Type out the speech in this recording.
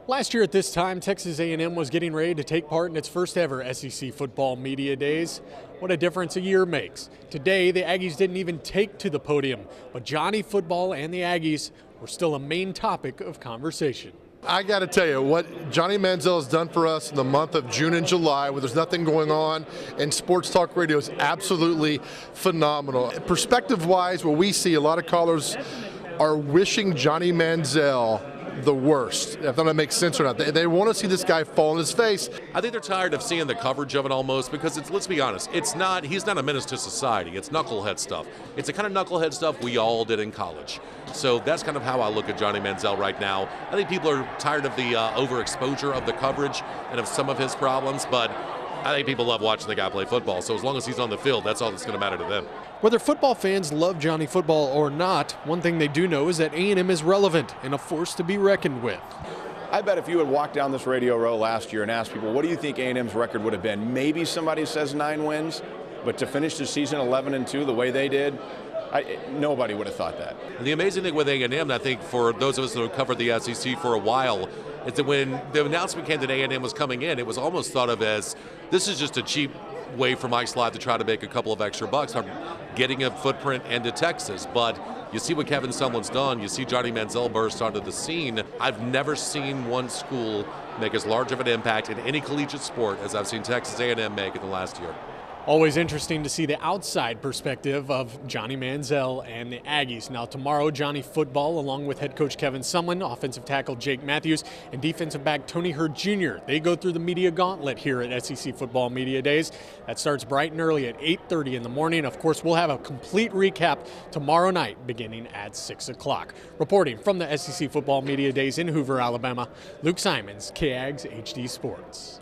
Last year at this time, Texas A&M was getting ready to take part in its first ever SEC Football Media Days. What a difference a year makes. Today, the Aggies didn't even take to the podium, but Johnny Football and the Aggies were still a main topic of conversation. I got to tell you, what Johnny Manziel has done for us in the month of June and July, where there's nothing going on, and sports talk radio is absolutely phenomenal. Perspective-wise, what we see, a lot of callers are wishing Johnny Manziel the worst, if that makes sense or not. They want to see this guy fall on his face. I think they're tired of seeing the coverage of it almost because let's be honest, he's not a menace to society. It's knucklehead stuff. It's the kind of knucklehead stuff we all did in college. So that's kind of how I look at Johnny Manziel right now. I think people are tired of the overexposure of the coverage and of some of his problems, but I think people love watching the guy play football. So as long as he's on the field, that's all that's going to matter to them. Whether football fans love Johnny Football or not, one thing they do know is that A&M is relevant and a force to be reckoned with. I bet if you had walked down this radio row last year and asked people, what do you think A&M's record would have been? Maybe somebody says 9 wins, but to finish the season 11-2 the way they did, nobody would have thought that. And the amazing thing with A&M, I think for those of us who have covered the SEC for a while, is that when the announcement came that A&M was coming in, it was almost thought of as, this is just a cheap way for Mike Slide to try to make a couple of extra bucks on getting a footprint into Texas. But you see what Kevin Sumlin's done. You see Johnny Manziel burst onto the scene. I've never seen one school make as large of an impact in any collegiate sport as I've seen Texas A&M make in the last year. Always interesting to see the outside perspective of Johnny Manziel and the Aggies. Now tomorrow, Johnny Football, along with head coach Kevin Sumlin, offensive tackle Jake Matthews, and defensive back Tony Hurd Jr. They go through the media gauntlet here at SEC Football Media Days. That starts bright and early at 8:30 in the morning. Of course, we'll have a complete recap tomorrow night beginning at 6 o'clock. Reporting from the SEC Football Media Days in Hoover, Alabama, Luke Simons, KAGS-HD Sports.